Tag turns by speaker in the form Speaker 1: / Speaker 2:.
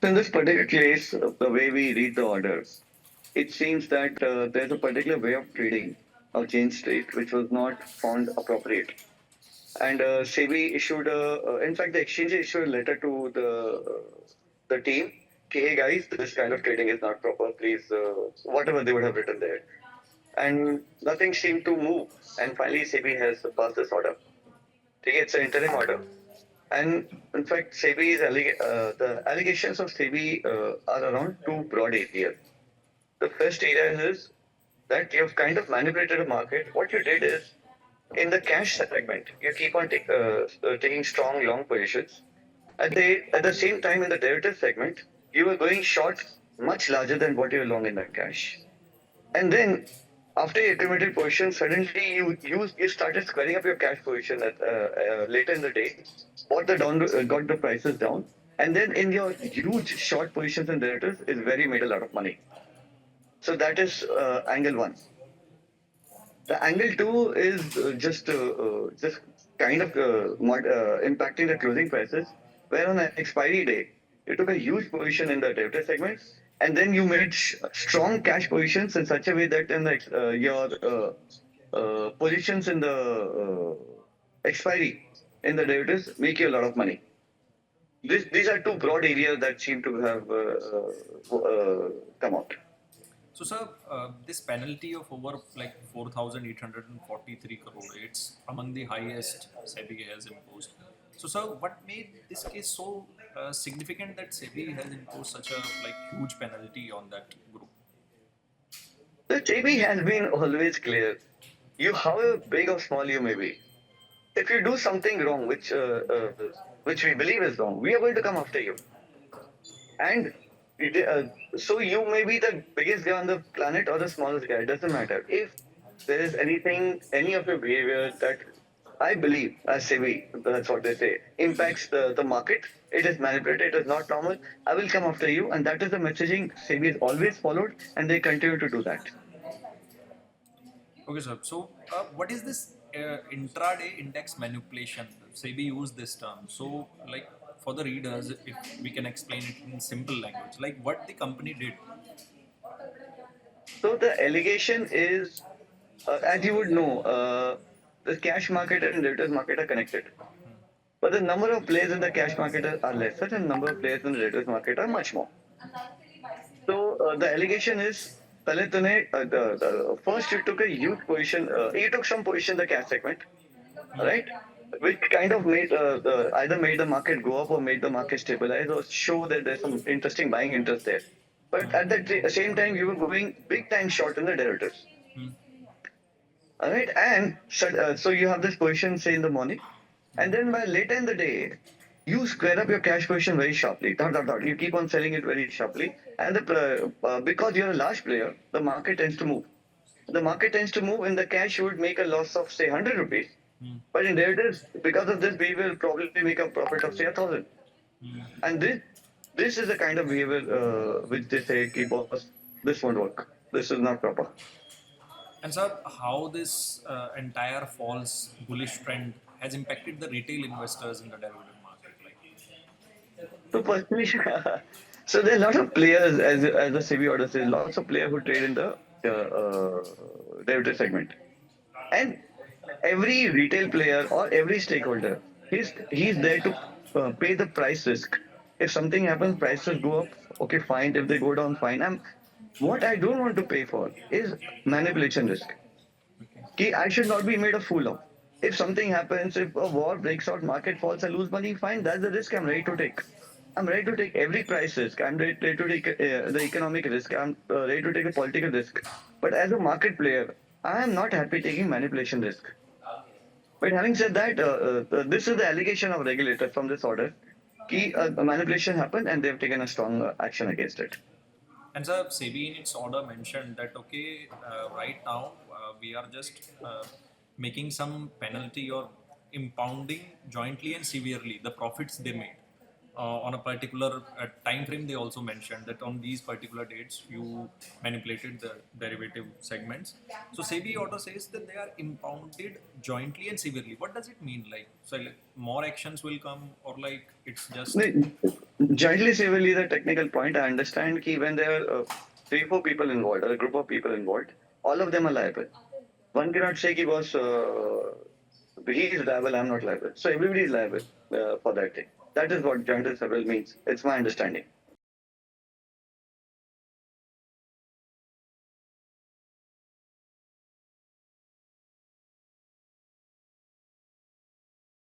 Speaker 1: So in this particular case, the way we read the orders, it seems that there's a particular way of trading or change state which was not found appropriate. And SEBI issued in fact, the exchange issued a letter to the team. Okay, hey guys, this kind of trading is not proper. Please, whatever they would have written there, and nothing seemed to move. And finally, SEBI has passed this order. Okay, it's an interim order. And in fact, the allegations of SEBI are around two broad areas. The first area is that you've kind of manipulated the market. What you did is in the cash segment, you keep on taking strong long positions. At the same time, in the derivative segment, you were going short much larger than what you were long in the cash. And then after you accumulated position, suddenly you started squaring up your cash position later in the day, got the prices down, and then in your huge short positions and derivatives is where you made a lot of money. So that is angle one. The angle two is just kind of impacting the closing prices, where on an expiry day you took a huge position in the derivative segment, and then you made strong cash positions in such a way that in your positions in the expiry in the derivatives make you a lot of money. These are two broad areas that seem to have come out.
Speaker 2: So, sir, this penalty of over like 4,843 crore, it's among the highest SEBI has imposed. So, sir, what made this case so significant that SEBI has imposed such a like huge penalty on that group?
Speaker 1: The JB has been always clear. You, however big or small you may be, if you do something wrong, which we believe is wrong, we are going to come after you. And so you may be the biggest guy on the planet or the smallest guy. It doesn't matter. If there is any of your behavior that I believe, as SEBI, that's what they say, impacts the market, it is manipulated, it is not normal, I will come after you. And that is the messaging SEBI has always followed, and they continue to do that.
Speaker 2: Okay, sir. So, what is this intraday index manipulation? SEBI used this term. So, like for the readers, if we can explain it in simple language, like what the company did.
Speaker 1: So the allegation is, as you would know, the cash market and derivatives market are connected. But the number of players in the cash market are lesser, and the number of players in the derivatives market are much more. So the allegation is, first you took a huge position, you took some position in the cash segment, right? Which kind of either made the market go up or made the market stabilize or show that there's some interesting buying interest there. But at the same time, you were going big time short in the derivatives. All right, and so you have this position, say in the morning, and then by later in the day, you square up your cash position very sharply. Dot, dot, dot. You keep on selling it very sharply, and because you're a large player, the market tends to move. The market tends to move. In the cash, you would make a loss of say 100 rupees, but in derivatives, because of this, we will probably make a profit of say 1,000. And this is the kind of behavior which they say, keep us. This won't work. This is not proper.
Speaker 2: And sir, how this entire false bullish trend has impacted the retail investors in the derivative market? Like,
Speaker 1: So personally, so there are a lot of players, as the SEBI order says, lots of players who trade in the derivative segment, and every retail player or every stakeholder, he's there to pay the price risk. If something happens, prices go up. Okay, fine. If they go down, fine. What I don't want to pay for is manipulation risk. I should not be made a fool of. If something happens, if a war breaks out, market falls, I lose money, fine. That's the risk I'm ready to take. I'm ready to take every price risk. I'm ready to take the economic risk. I'm ready to take a political risk. But as a market player, I am not happy taking manipulation risk. But having said that, this is the allegation of regulator from this order. Manipulation happened and they've taken a strong action against it.
Speaker 2: and sir, SEBI in its order mentioned that okay, right now we are just making some penalty or impounding jointly and severely the profits they made. On a particular time frame, they also mentioned that on these particular dates you manipulated the derivative segments. So SEBI order says that they are impounded jointly and severely. What does it mean? Like, so like more actions will come, or like it's just
Speaker 1: Jointly severely is a technical point. I understand that when there are three, four people involved, or a group of people involved, all of them are liable. One cannot say he was he is liable, I'm not liable. So everybody is liable for that thing. That is what joint and several means. It's my understanding.